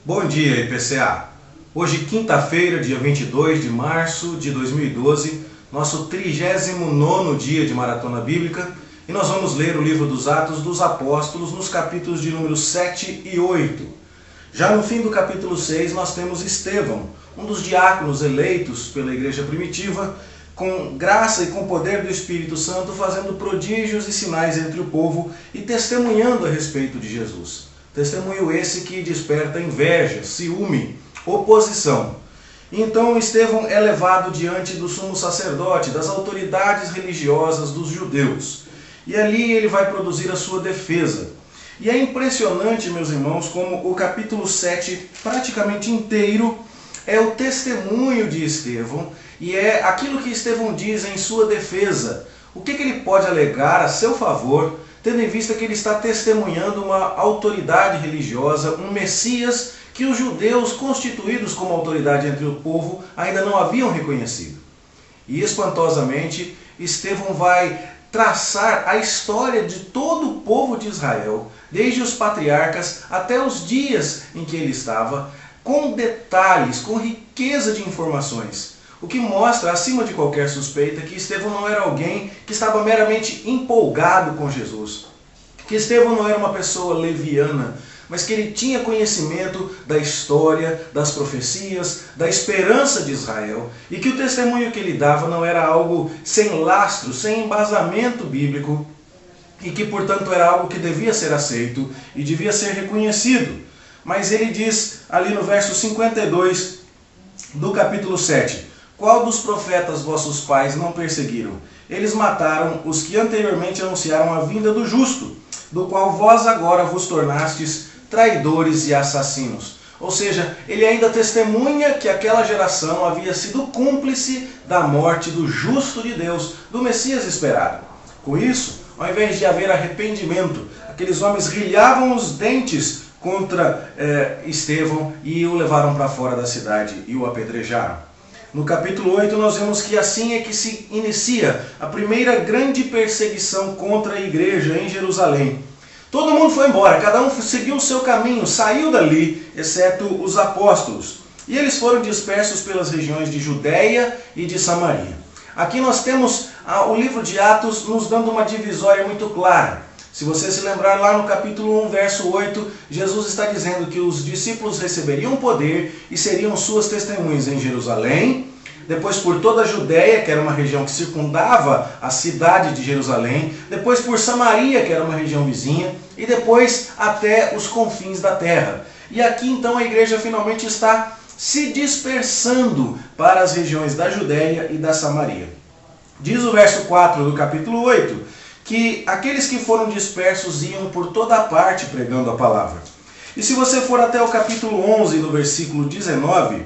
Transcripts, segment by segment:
Bom dia, IPCA! Hoje, quinta-feira, dia 22 de março de 2012, nosso 39º dia de Maratona Bíblica, e nós vamos ler o livro dos Atos dos Apóstolos nos capítulos de números 7 e 8. Já no fim do capítulo 6, nós temos Estevão, um dos diáconos eleitos pela igreja primitiva, com graça e com poder do Espírito Santo, fazendo prodígios e sinais entre o povo e testemunhando a respeito de Jesus. Testemunho esse que desperta inveja, ciúme, oposição. Então Estevão é levado diante do sumo sacerdote, das autoridades religiosas dos judeus. E ali ele vai produzir a sua defesa. E é impressionante, meus irmãos, como o capítulo 7, praticamente inteiro, é o testemunho de Estevão e é aquilo que Estevão diz em sua defesa. O que ele pode alegar a seu favor, tendo em vista que ele está testemunhando uma autoridade religiosa, um Messias que os judeus, constituídos como autoridade entre o povo, ainda não haviam reconhecido. E espantosamente, Estevão vai traçar a história de todo o povo de Israel, desde os patriarcas até os dias em que ele estava, com detalhes, com riqueza de informações. O que mostra, acima de qualquer suspeita, que Estevão não era alguém que estava meramente empolgado com Jesus. Que Estevão não era uma pessoa leviana, mas que ele tinha conhecimento da história, das profecias, da esperança de Israel, e que o testemunho que ele dava não era algo sem lastro, sem embasamento bíblico, e que, portanto, era algo que devia ser aceito e devia ser reconhecido. Mas ele diz ali no verso 52 do capítulo 7, qual dos profetas vossos pais não perseguiram? Eles mataram os que anteriormente anunciaram a vinda do justo, do qual vós agora vos tornastes traidores e assassinos. Ou seja, ele ainda testemunha que aquela geração havia sido cúmplice da morte do justo de Deus, do Messias esperado. Com isso, ao invés de haver arrependimento, aqueles homens rilhavam os dentes contra Estevão e o levaram para fora da cidade e o apedrejaram. No capítulo 8 nós vemos que assim é que se inicia a primeira grande perseguição contra a igreja em Jerusalém. Todo mundo foi embora, cada um seguiu o seu caminho, saiu dali, exceto os apóstolos. E eles foram dispersos pelas regiões de Judeia e de Samaria. Aqui nós temos o livro de Atos nos dando uma divisória muito clara. Se você se lembrar lá no capítulo 1, verso 8, Jesus está dizendo que os discípulos receberiam poder e seriam suas testemunhas em Jerusalém, depois por toda a Judéia, que era uma região que circundava a cidade de Jerusalém, depois por Samaria, que era uma região vizinha, e depois até os confins da terra. E aqui então a igreja finalmente está se dispersando para as regiões da Judéia e da Samaria. Diz o verso 4 do capítulo 8, que aqueles que foram dispersos iam por toda a parte pregando a palavra. E se você for até o capítulo 11, no versículo 19,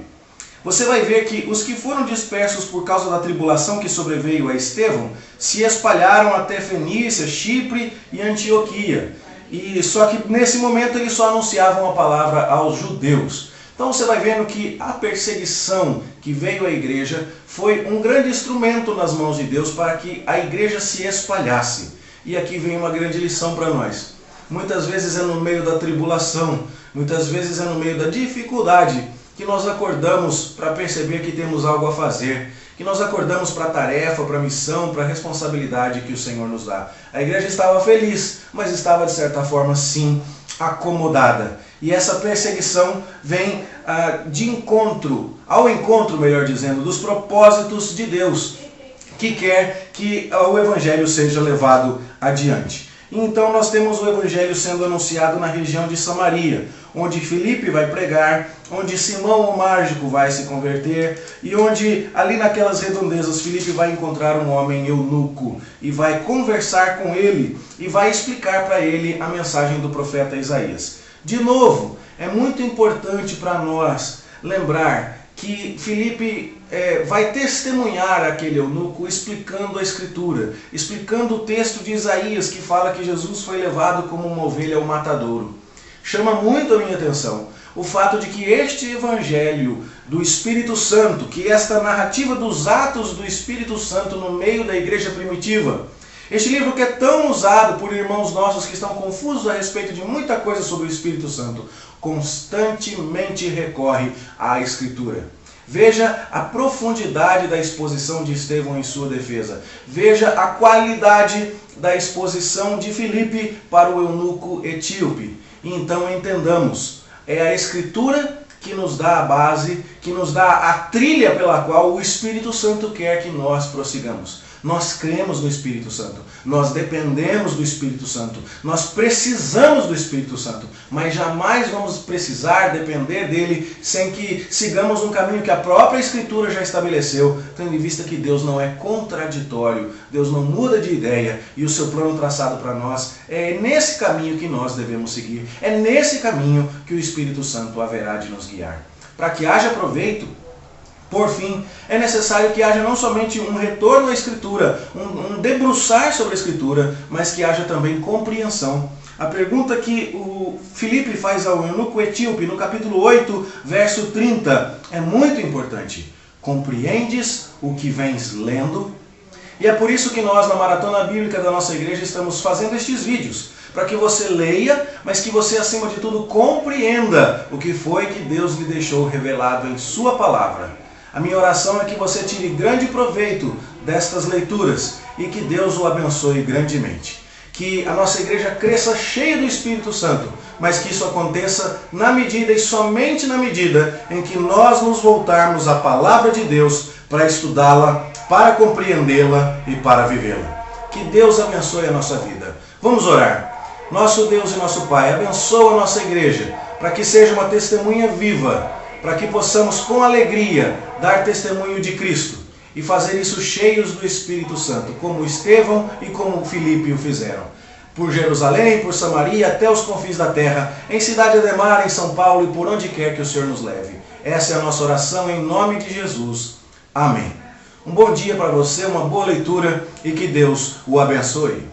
você vai ver que os que foram dispersos por causa da tribulação que sobreveio a Estevão se espalharam até Fenícia, Chipre e Antioquia. E só que nesse momento eles só anunciavam a palavra aos judeus. Então você vai vendo que a perseguição que veio à igreja foi um grande instrumento nas mãos de Deus para que a igreja se espalhasse. E aqui vem uma grande lição para nós. Muitas vezes é no meio da tribulação, muitas vezes é no meio da dificuldade que nós acordamos para perceber que temos algo a fazer, que nós acordamos para a tarefa, para a missão, para a responsabilidade que o Senhor nos dá. A igreja estava feliz, mas estava de certa forma sim acomodada. E essa perseguição vem ao encontro, melhor dizendo, dos propósitos de Deus, que quer que o Evangelho seja levado adiante. Então nós temos o Evangelho sendo anunciado na região de Samaria, onde Filipe vai pregar, onde Simão o mágico vai se converter, e onde ali naquelas redondezas Filipe vai encontrar um homem eunuco, e vai conversar com ele, e vai explicar para ele a mensagem do profeta Isaías. De novo, é muito importante para nós lembrar que Filipe vai testemunhar aquele eunuco explicando a Escritura, explicando o texto de Isaías que fala que Jesus foi levado como uma ovelha ao matadouro. Chama muito a minha atenção o fato de que este evangelho do Espírito Santo, que esta narrativa dos atos do Espírito Santo no meio da igreja primitiva, Este livro que é tão usado por irmãos nossos que estão confusos a respeito de muita coisa sobre o Espírito Santo, constantemente recorre à Escritura. Veja a profundidade da exposição de Estevão em sua defesa. Veja a qualidade da exposição de Filipe para o eunuco etíope. E então entendamos, é a Escritura que nos dá a base, que nos dá a trilha pela qual o Espírito Santo quer que nós prossigamos. Nós cremos no Espírito Santo, nós dependemos do Espírito Santo, nós precisamos do Espírito Santo, mas jamais vamos precisar depender dele sem que sigamos um caminho que a própria Escritura já estabeleceu, tendo em vista que Deus não é contraditório, Deus não muda de ideia e o seu plano traçado para nós é nesse caminho que nós devemos seguir, é nesse caminho que o Espírito Santo haverá de nos guiar. Para que haja proveito, por fim, é necessário que haja não somente um retorno à Escritura, um debruçar sobre a Escritura, mas que haja também compreensão. A pergunta que o Filipe faz ao eunuco etíope no capítulo 8, verso 30, é muito importante. Compreendes o que vens lendo? E é por isso que nós, na Maratona Bíblica da nossa igreja, estamos fazendo estes vídeos, para que você leia, mas que você, acima de tudo, compreenda o que foi que Deus lhe deixou revelado em sua palavra. A minha oração é que você tire grande proveito destas leituras e que Deus o abençoe grandemente. Que a nossa igreja cresça cheia do Espírito Santo, mas que isso aconteça na medida e somente na medida em que nós nos voltarmos à palavra de Deus para estudá-la, para compreendê-la e para vivê-la. Que Deus abençoe a nossa vida. Vamos orar. Nosso Deus e nosso Pai, abençoa a nossa igreja para que seja uma testemunha viva, para que possamos com alegria dar testemunho de Cristo e fazer isso cheios do Espírito Santo, como Estevão e como Filipe o fizeram. Por Jerusalém, por Samaria, até os confins da terra, em Cidade Ademar, em São Paulo e por onde quer que o Senhor nos leve. Essa é a nossa oração em nome de Jesus. Amém. Um bom dia para você, uma boa leitura e que Deus o abençoe.